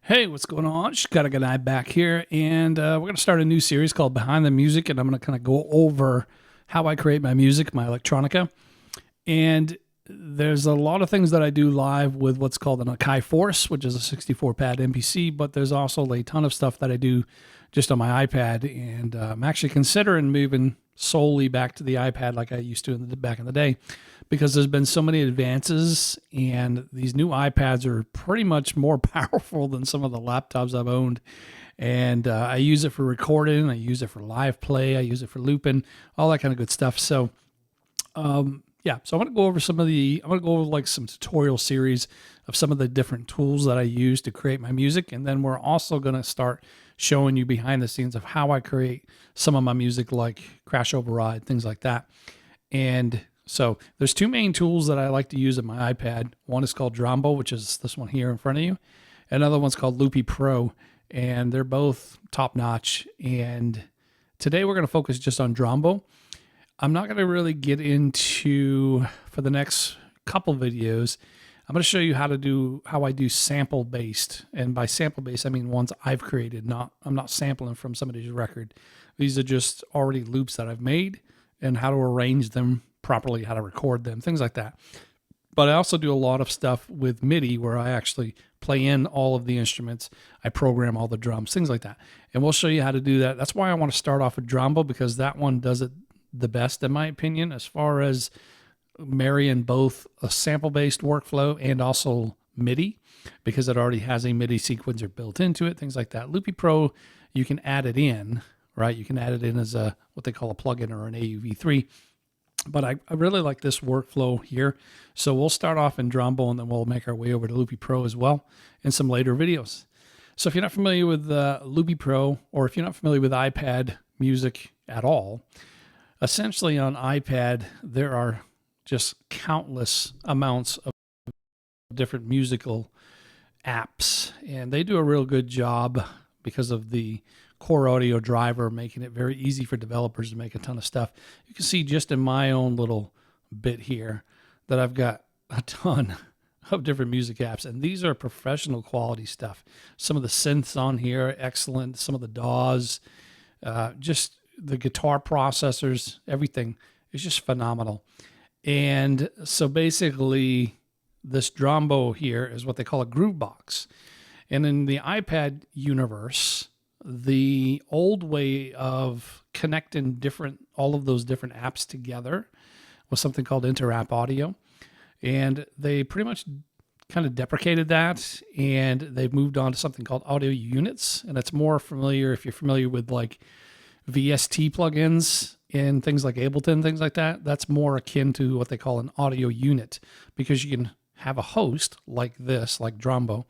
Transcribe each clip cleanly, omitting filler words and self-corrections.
Hey, what's going on? Got a good eye back here, and we're going to start a new series called Behind the Music, and I'm going to kind of go over how I create my music, my electronica. And there's a lot of things that I do live with what's called an Akai Force, which is a 64 pad MPC, but there's also a ton of stuff that I do just on my iPad, and I'm actually considering moving solely back to the iPad like I used to back in the day, because there's been so many advances, and these new iPads are pretty much more powerful than some of the laptops I've owned. And I use it for recording, I use it for live play, I use it for looping, all that kind of good stuff. So yeah, so I'm going to go over like some tutorial series of some of the different tools that I use to create my music. And then we're also going to start showing you behind the scenes of how I create some of my music, like crash override, things like that. And so there's two main tools that I like to use on my iPad. One is called Drambo, which is this one here in front of you. Another one's called Loopy Pro, and they're both top notch. And today we're going to focus just on Drambo. I'm not going to really get into, for the next couple videos, I'm going to show you how I do sample based. And by sample based, I mean ones I've created. I'm not sampling from somebody's record. These are just already loops that I've made, and how to arrange them properly, how to record them, things like that. But I also do a lot of stuff with MIDI where I actually play in all of the instruments. I program all the drums, things like that. And we'll show you how to do that. That's why I want to start off with Drambo, because that one does it the best, in my opinion, as far as marrying both a sample-based workflow and also MIDI, because it already has a MIDI sequencer built into it, things like that. Loopy Pro, you can add it in, right? You can add it in as a what they call a plugin or an AUV3. But I really like this workflow here. So we'll start off in Drambo, and then we'll make our way over to Loopy Pro as well in some later videos. So if you're not familiar with Loopy Pro, or if you're not familiar with iPad music at all, essentially on iPad, there are just countless amounts of different musical apps, and they do a real good job because of the core audio driver, making it very easy for developers to make a ton of stuff. You can see just in my own little bit here that I've got a ton of different music apps, and these are professional quality stuff. Some of the synths on here are excellent. Some of the DAWs, just the guitar processors, everything is just phenomenal. And so basically this Drambo here is what they call a groovebox. And in the iPad universe, the old way of connecting all of those different apps together was something called inter-app audio. And they pretty much kind of deprecated that, and they've moved on to something called audio units. And it's more familiar if you're familiar with like VST plugins and things like Ableton, things like that. That's more akin to what they call an audio unit, because you can have a host like this, like Drambo,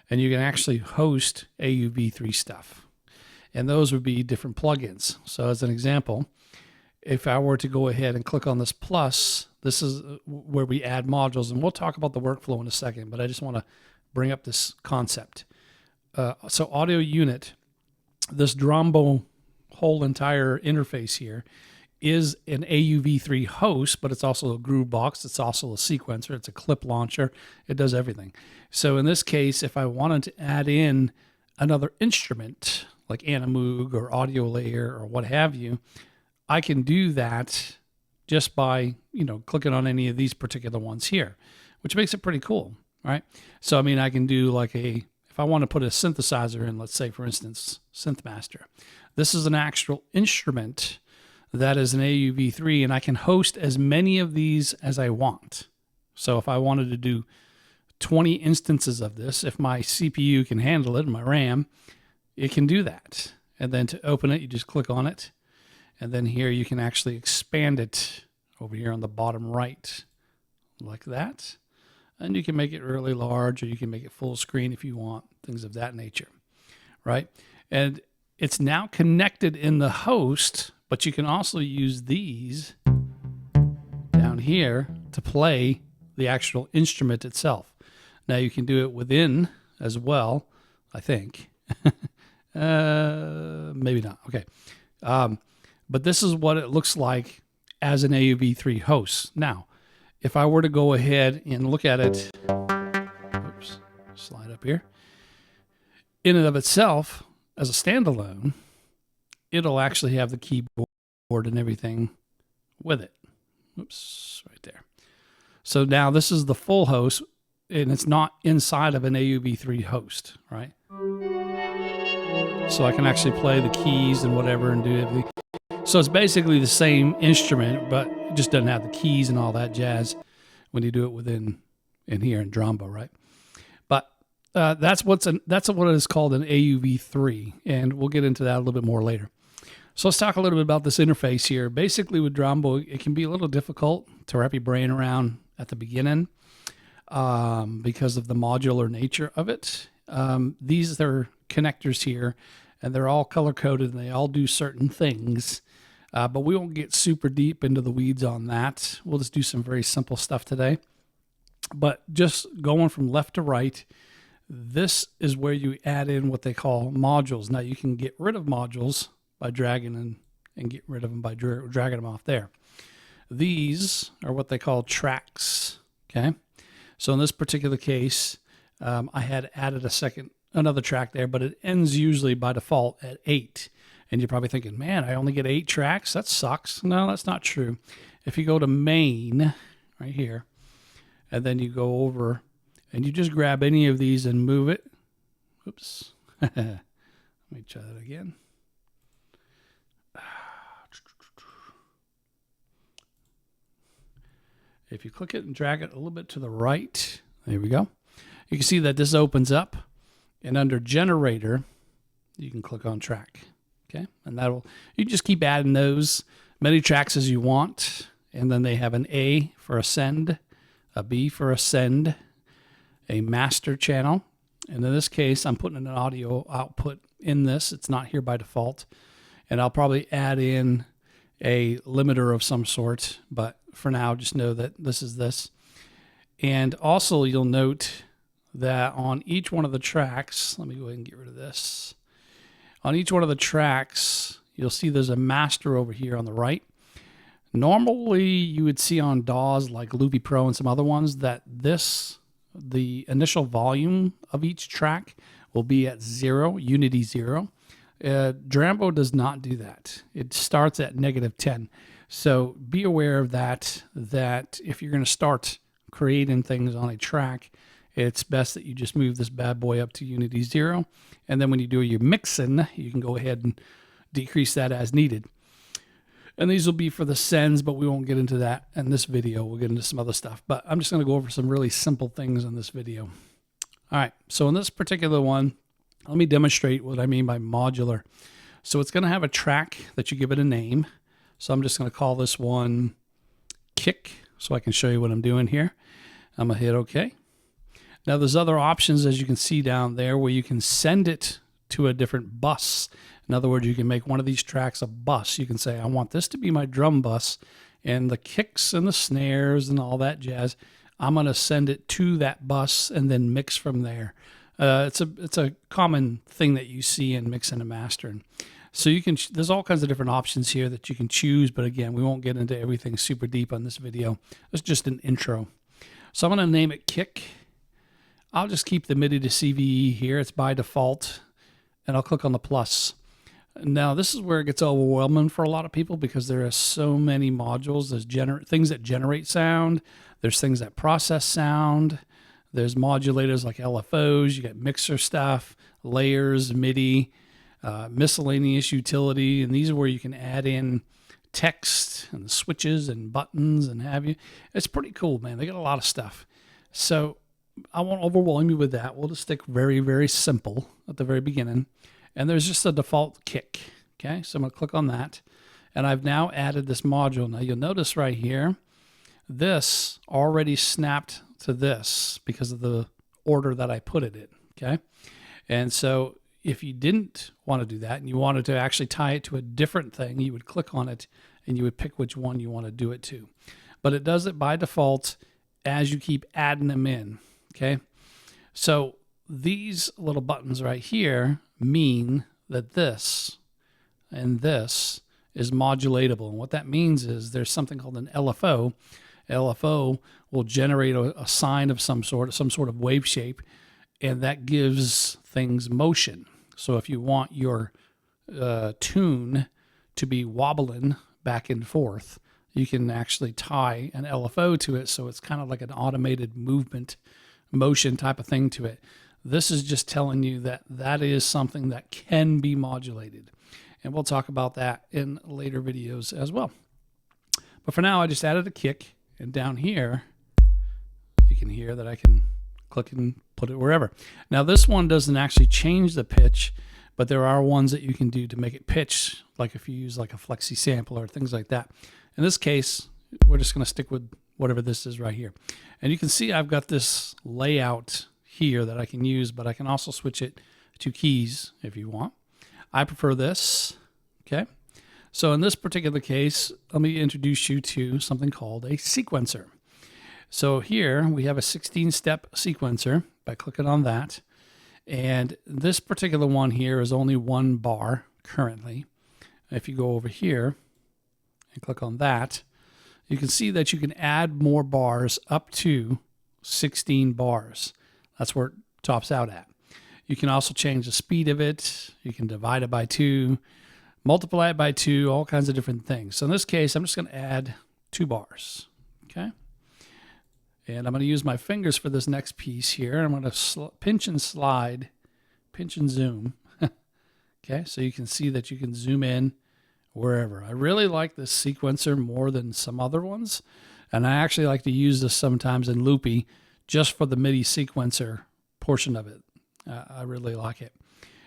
and you can actually host AUV3 stuff. And those would be different plugins. So as an example, if I were to go ahead and click on this plus, this is where we add modules, and we'll talk about the workflow in a second, but I just want to bring up this concept. So audio unit, this Drambo whole entire interface here is an AUV3 host, but it's also a groovebox. It's also a sequencer. It's a clip launcher. It does everything. So in this case, if I wanted to add in another instrument like Animoog or Audio Layer or what have you, I can do that just by, clicking on any of these particular ones here, which makes it pretty cool, right? So, I mean, I can do like if I want to put a synthesizer in, let's say, for instance, SynthMaster. This is an actual instrument that is an AUV3, and I can host as many of these as I want. So if I wanted to do 20 instances of this, if my CPU can handle it, my RAM, it can do that. And then to open it, you just click on it. And then here you can actually expand it over here on the bottom right, like that. And you can make it really large, or you can make it full screen if you want, things of that nature, right? And it's now connected in the host, but you can also use these down here to play the actual instrument itself. Now you can do it within as well, I think. Maybe not. Okay. But this is what it looks like as an AUV3 host. Now, if I were to go ahead and look at it, oops, slide up here. in and of itself, as a standalone, it'll actually have the keyboard and everything with it. Oops, right there. So now this is the full host, and it's not inside of an AUV3 host, right? So I can actually play the keys and whatever and do everything. So it's basically the same instrument, but it just doesn't have the keys and all that jazz when you do it within in here in Drambo, right? But that's what it is called an AUV3, and we'll get into that a little bit more later. So let's talk a little bit about this interface here. Basically with Drambo, it can be a little difficult to wrap your brain around at the beginning because of the modular nature of it. These are connectors here, and they're all color-coded, and they all do certain things. But we won't get super deep into the weeds on that. We'll just do some very simple stuff today. But just going from left to right, this is where you add in what they call modules. Now, you can get rid of modules by dragging and get rid of them by dragging them off there. These are what they call tracks, okay? So in this particular case, I had added another track there, but it ends usually by default at 8. And you're probably thinking, man, I only get 8 tracks? That sucks. No, that's not true. If you go to main right here, and then you go over and you just grab any of these and move it. Oops. Let me try that again. If you click it and drag it a little bit to the right, there we go. You can see that this opens up, and under generator, you can click on track. Okay, and you just keep adding those many tracks as you want, and then they have an A for ascend, a B for ascend, a master channel, and in this case, I'm putting an audio output in this. It's not here by default, and I'll probably add in a limiter of some sort, but for now, just know that this is this. And also, you'll note that on each one of the tracks, let me go ahead and get rid of this. On each one of the tracks, you'll see there's a master over here on the right. Normally, you would see on DAWs like Loopy Pro and some other ones that the initial volume of each track will be at 0, Unity 0. Drambo does not do that. It starts at -10. So be aware of that if you're going to start creating things on a track, it's best that you just move this bad boy up to Unity 0. And then when you do your mixing, you can go ahead and decrease that as needed. And these will be for the sends, but we won't get into that in this video. We'll get into some other stuff. But I'm just going to go over some really simple things in this video. All right, so in this particular one, let me demonstrate what I mean by modular. So it's going to have a track that you give it a name. So I'm just going to call this one kick so I can show you what I'm doing here. I'm going to hit OK. Now there's other options, as you can see down there, where you can send it to a different bus. In other words, you can make one of these tracks a bus. You can say, I want this to be my drum bus, and the kicks and the snares and all that jazz, I'm going to send it to that bus and then mix from there. It's a common thing that you see in mixing and mastering. So there's all kinds of different options here that you can choose, but again, we won't get into everything super deep on this video. It's just an intro. So I'm going to name it kick. I'll just keep the MIDI to CVE here. It's by default, and I'll click on the plus. Now, this is where it gets overwhelming for a lot of people because there are so many modules. There's things that generate sound. There's things that process sound. There's modulators like LFOs. You got mixer stuff, layers, MIDI, miscellaneous utility, and these are where you can add in text and switches and buttons and have you. It's pretty cool, man. They got a lot of stuff. So I won't overwhelm you with that. We'll just stick very, very simple at the very beginning. And there's just a default kick. Okay, so I'm going to click on that. And I've now added this module. Now you'll notice right here, this already snapped to this because of the order that I put it in. Okay, and so if you didn't want to do that and you wanted to actually tie it to a different thing, you would click on it and you would pick which one you want to do it to. But it does it by default as you keep adding them in. Okay, so these little buttons right here mean that this and this is modulatable. And what that means is there's something called an LFO. LFO will generate a sine of some sort of wave shape, and that gives things motion. So if you want your tune to be wobbling back and forth, you can actually tie an LFO to it, so it's kind of like an automated movement, motion type of thing to it. This is just telling you that that is something that can be modulated. And we'll talk about that in later videos as well. But for now, I just added a kick, and down here, you can hear that I can click and put it wherever. Now, this one doesn't actually change the pitch, but there are ones that you can do to make it pitch, like if you use like a flexi sampler or things like that. In this case, we're just going to stick with whatever this is right here. And you can see I've got this layout here that I can use, but I can also switch it to keys if you want. I prefer this, okay? So in this particular case, let me introduce you to something called a sequencer. So here we have a 16-step sequencer by clicking on that. And this particular one here is only 1 bar currently. If you go over here and click on that, you can see that you can add more bars up to 16 bars. That's where it tops out at. You can also change the speed of it. You can divide it by 2, multiply it by 2, all kinds of different things. So in this case, I'm just going to add 2 bars, okay? And I'm going to use my fingers for this next piece here. I'm going to pinch and slide, pinch and zoom. Okay, so you can see that you can zoom in wherever. I really like this sequencer more than some other ones. And I actually like to use this sometimes in Loopy just for the MIDI sequencer portion of it. I really like it.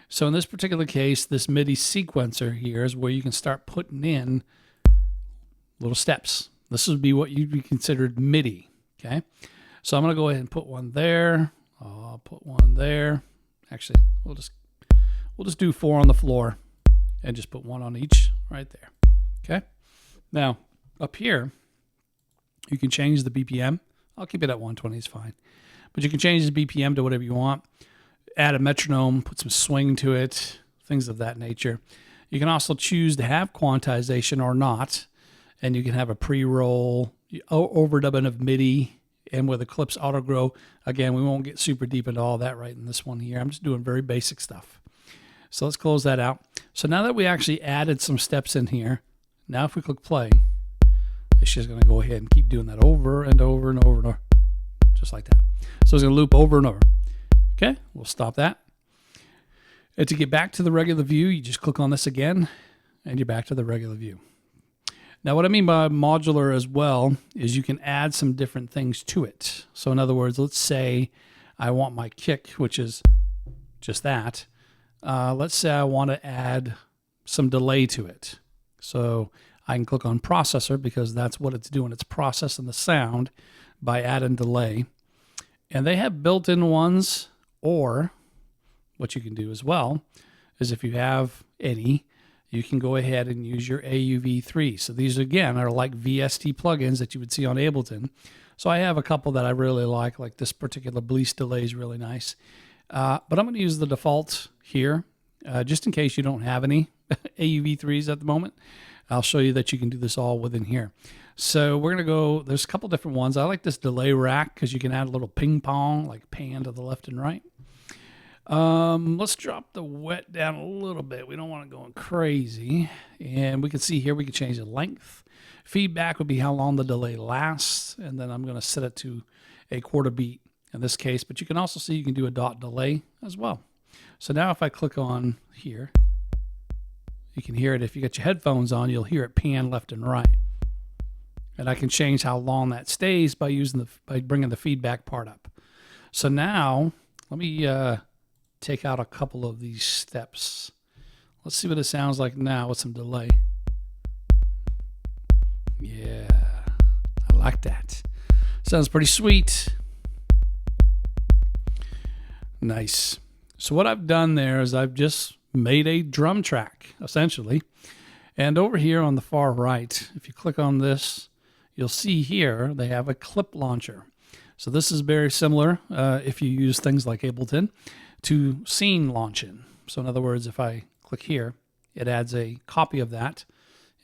So in this particular case, this MIDI sequencer here is where you can start putting in little steps. This would be what you'd be considered MIDI. Okay, so I'm going to go ahead and put one there. I'll put one there. Actually, we'll just do 4 on the floor and just put 1 on each right there. Okay, now up here, you can change the BPM. I'll keep it at 120, it's fine. But you can change the BPM to whatever you want. Add a metronome, put some swing to it, things of that nature. You can also choose to have quantization or not, and you can have a pre-roll, overdubbing of MIDI, and where the clips auto grow. Again, we won't get super deep into all that right in this one here. I'm just doing very basic stuff. So let's close that out. So now that we actually added some steps in here, now if we click play, it's just going to go ahead and keep doing that over and over and over and over, just like that. So it's going to loop over and over. Okay, we'll stop that. And to get back to the regular view, you just click on this again, and you're back to the regular view. Now, what I mean by modular as well is you can add some different things to it. So in other words, let's say I want my kick, which is just that. Let's say I want to add some delay to it. So I can click on processor because that's what it's doing. It's processing the sound by adding delay. And they have built-in ones, or what you can do as well is if you have any, you can go ahead and use your AUV3. So these, again, are like VST plugins that you would see on Ableton. So I have a couple that I really like this particular Bleach delay is really nice. But I'm going to use the default here, just in case you don't have any AUV3s at the moment. I'll show you that you can do this all within here. So we're going to go, there's a couple different ones. I like this delay rack because you can add a little ping pong, like pan to the left and right. Let's drop the wet down a little bit. We don't want it going crazy. And we can see here we can change the length. Feedback would be how long the delay lasts. And then I'm going to set it to a quarter beat in this case. But you can also see you can do a dot delay as well. So now if I click on here, you can hear it. If you got your headphones on, you'll hear it pan left and right. And I can change how long that stays by bringing the feedback part up. So now let me take out a couple of these steps. Let's see what it sounds like now with some delay. Yeah, I like that. Sounds pretty sweet. Nice. So what I've done there is I've just made a drum track, essentially. And over here on the far right, if you click on this, you'll see here they have a clip launcher. So this is very similar if you use things like Ableton to scene launching. So in other words, if I click here, it adds a copy of that.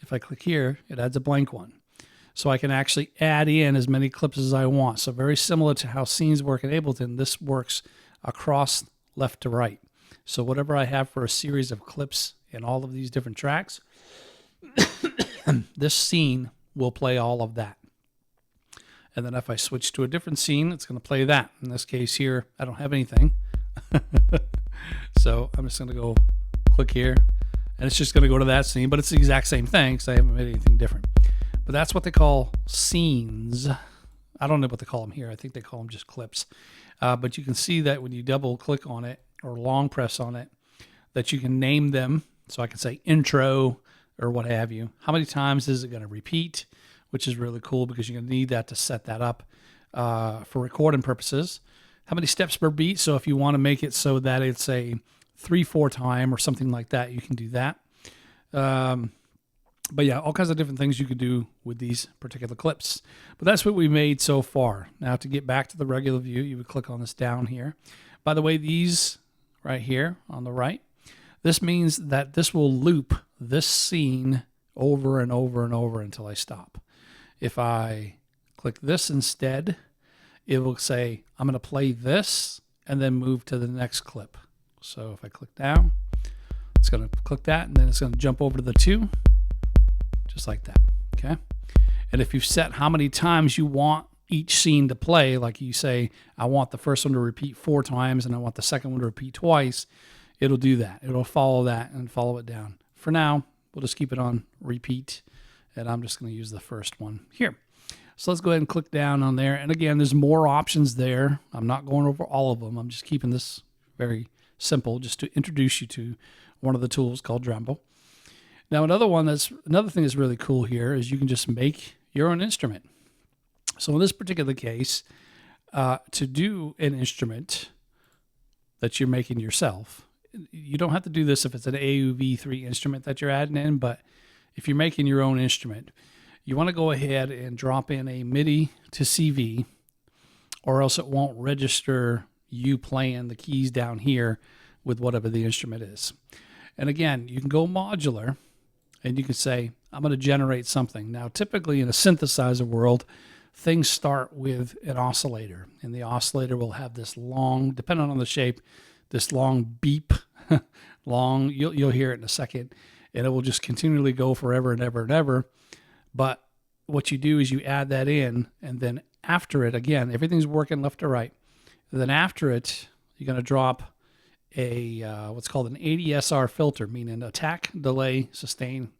If I click here, it adds a blank one. So I can actually add in as many clips as I want. So very similar to how scenes work in Ableton, this works across left to right. So whatever I have for a series of clips in all of these different tracks, this scene will play all of that. And then if I switch to a different scene, it's going to play that. In this case here, I don't have anything. So I'm just going to go click here, and it's just going to go to that scene, but it's the exact same thing because I haven't made anything different. But that's what they call scenes. I don't know what they call them here. I think they call them just clips. But you can see that when you double click on it or long press on it, that you can name them. So I can say intro or what have you. How many times is it going to repeat? Which is really cool because you're going to need that to set that up for recording purposes. How many steps per beat? So if you want to make it so that it's a 3/4 time or something like that, you can do that. But yeah, all kinds of different things you could do with these particular clips. But that's what we made so far. Now to get back to the regular view, you would click on this down here. By the way, these right here on the right, this means that this will loop this scene over and over and over until I stop. If I click this instead, it will say, I'm going to play this and then move to the next clip. So if I click down, it's going to click that, and then it's going to jump over to the 2, just like that, okay? And if you've set how many times you want each scene to play, like you say, I want the first one to repeat 4 times and I want the second one to repeat twice, it'll do that. It'll follow that and follow it down. For now, we'll just keep it on repeat, and I'm just going to use the first one here. So let's go ahead and click down on there. And again, there's more options there. I'm not going over all of them. I'm just keeping this very simple just to introduce you to one of the tools called Drambo. Now, another thing that's really cool here is you can just make your own instrument. So in this particular case, to do an instrument that you're making yourself, you don't have to do this if it's an AUV3 instrument that you're adding in, but if you're making your own instrument, you want to go ahead and drop in a MIDI to CV, or else it won't register you playing the keys down here with whatever the instrument is. And again, you can go modular, and you can say, I'm going to generate something. Now, typically in a synthesizer world, things start with an oscillator, and the oscillator will have this long, depending on the shape, this long beep, you'll hear it in a second, and it will just continually go forever and ever and ever. But what you do is you add that in, and then after it, again, everything's working left to right. And then after it, you're going to drop a what's called an ADSR filter, meaning attack, delay, sustain,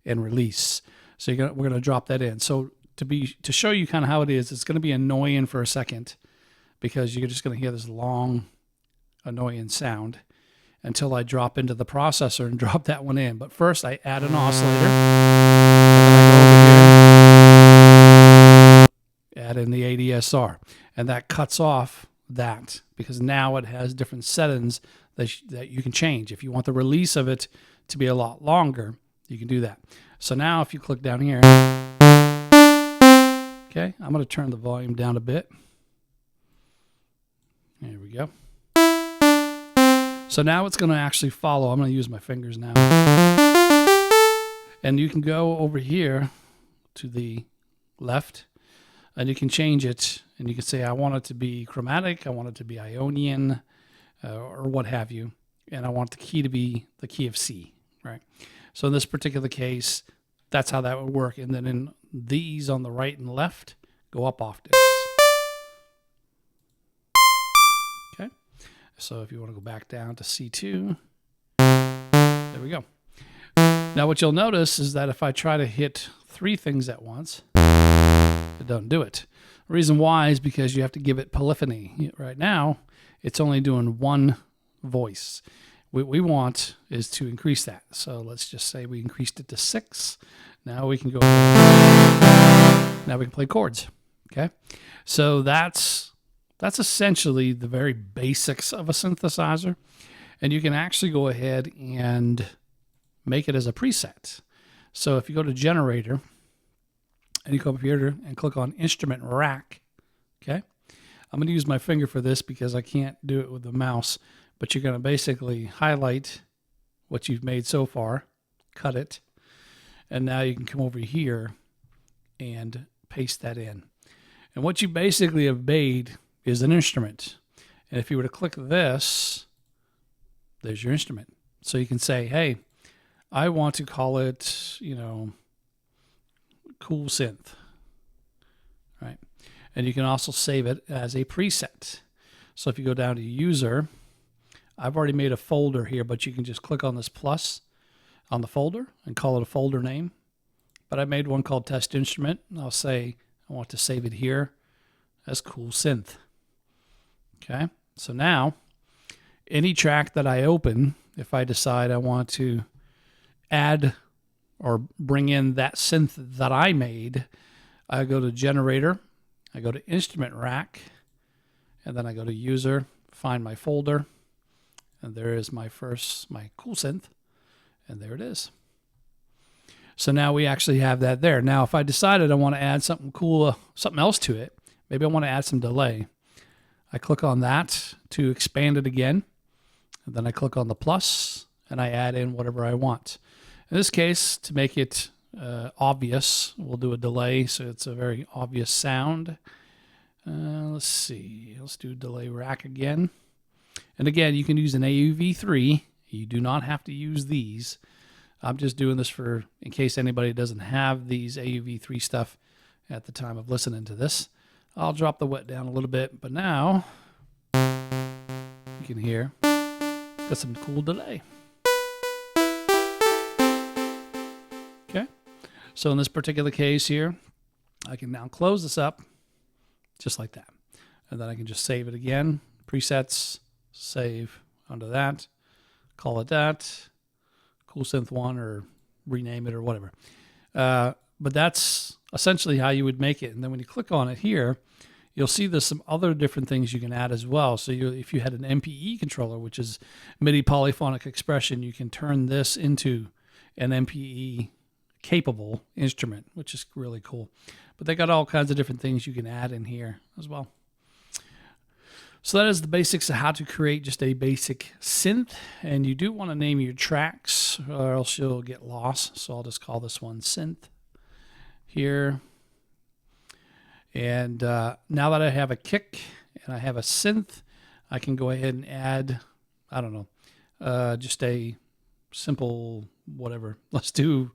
and release. So we're going to drop that in. So to show you kind of how it is, it's going to be annoying for a second because you're just going to hear this long, annoying sound until I drop into the processor and drop that one in. But first, I add an oscillator. Add in the ADSR, and that cuts off that because now it has different settings that you can change. If you want the release of it to be a lot longer, you can do that. So now if you click down here, okay, I'm going to turn the volume down a bit. There we go. So now it's going to actually follow. I'm going to use my fingers now. And you can go over here to the left, and you can change it, and you can say, I want it to be chromatic, I want it to be Ionian, or what have you, and I want the key to be the key of C, right? So in this particular case, that's how that would work. And then in these on the right and left, go up octaves. Okay, so if you want to go back down to C2, there we go. Now what you'll notice is that if I try to hit 3 things at once, it doesn't do it. The reason why is because you have to give it polyphony. Right now, it's only doing 1 voice. What we want is to increase that. So let's just say we increased it to 6. Now we can go. Now we can play chords. Okay, so that's essentially the very basics of a synthesizer, and you can actually go ahead and make it as a preset. So if you go to generator, and you come up here and click on instrument rack, okay? I'm going to use my finger for this because I can't do it with the mouse, but you're going to basically highlight what you've made so far, cut it, and now you can come over here and paste that in. And what you basically have made is an instrument. And if you were to click this, there's your instrument. So you can say, hey, I want to call it, cool synth, right? And you can also save it as a preset. So if you go down to user, I've already made a folder here, but you can just click on this plus on the folder and call it a folder name. But I made one called test instrument. I'll say I want to save it here as cool synth. Okay, so now any track that I open, if I decide I want to add or bring in that synth that I made, I go to generator, I go to instrument rack, and then I go to user, find my folder, and there is my cool synth, and there it is. So now we actually have that there. Now, if I decided I want to add something cool, something else to it, maybe I want to add some delay, I click on that to expand it again, and then I click on the plus, and I add in whatever I want. In this case, to make it obvious, we'll do a delay, so it's a very obvious sound. Let's see. Let's do delay rack again. And again, you can use an AUV3. You do not have to use these. I'm just doing this in case anybody doesn't have these AUV3 stuff at the time of listening to this. I'll drop the wet down a little bit, but now you can hear got some cool delay. Okay, so in this particular case here, I can now close this up just like that. And then I can just save it again. Presets, save under that, call it that, cool synth 1, or rename it or whatever. But that's essentially how you would make it. And then when you click on it here, you'll see there's some other different things you can add as well. So if you had an MPE controller, which is MIDI polyphonic expression, you can turn this into an MPE capable instrument, which is really cool. But they got all kinds of different things you can add in here as well. So that is the basics of how to create just a basic synth. And you do want to name your tracks or else you'll get lost. So I'll just call this one synth here. And now that I have a kick and I have a synth, I can go ahead and add, I don't know, just a simple whatever. Let's do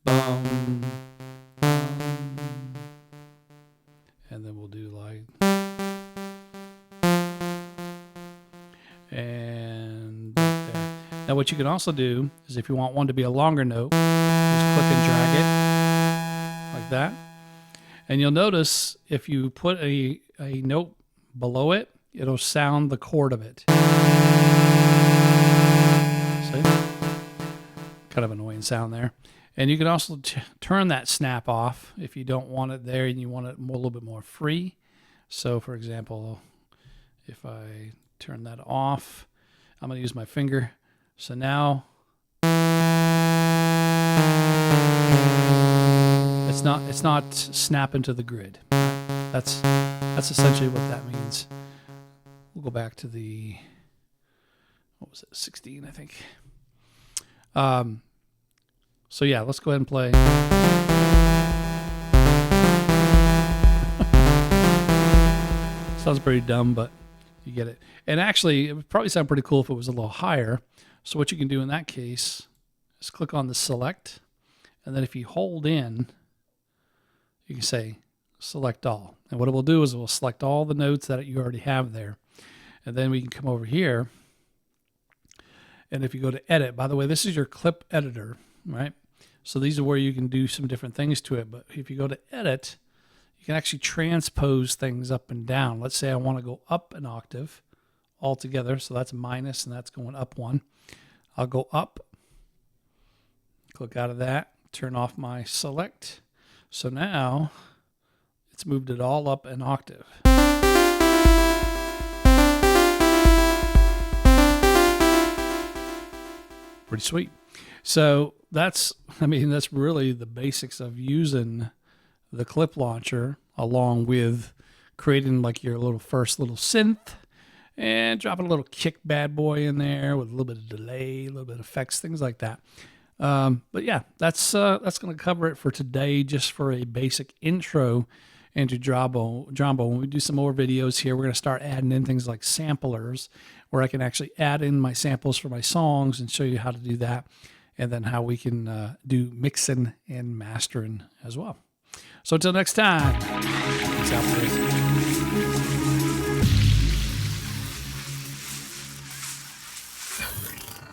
bum, bum, and then we'll do like, and there. Now what you can also do is if you want one to be a longer note, just click and drag it like that. And you'll notice if you put a note below it, it'll sound the chord of it. See? Kind of annoying sound there. And you can also turn that snap off if you don't want it there and you want it a little bit more free. So for example, if I turn that off, I'm going to use my finger. So now it's not snapping to the grid. That's essentially what that means. We'll go back to the, what was it, 16, I think. So yeah, let's go ahead and play. Sounds pretty dumb, but you get it. And actually, it would probably sound pretty cool if it was a little higher. So what you can do in that case is click on the select, and then if you hold in, you can say select all. And what it will do is it will select all the notes that you already have there. And then we can come over here. And if you go to edit, by the way, this is your clip editor, right? So these are where you can do some different things to it. But if you go to edit, you can actually transpose things up and down. Let's say I want to go up an octave altogether. So that's minus and that's going up one. I'll go up, click out of that, turn off my select. So now it's moved it all up an octave. Pretty sweet. So that's really the basics of using the clip launcher along with creating like your first little synth and dropping a little kick bad boy in there with a little bit of delay, a little bit of effects, things like that. But yeah, that's going to cover it for today, just for a basic intro into Drambo. When we do some more videos here, we're going to start adding in things like samplers, where I can actually add in my samples for my songs and show you how to do that, and then how we can do mixing and mastering as well. So until next time, peace out, boys.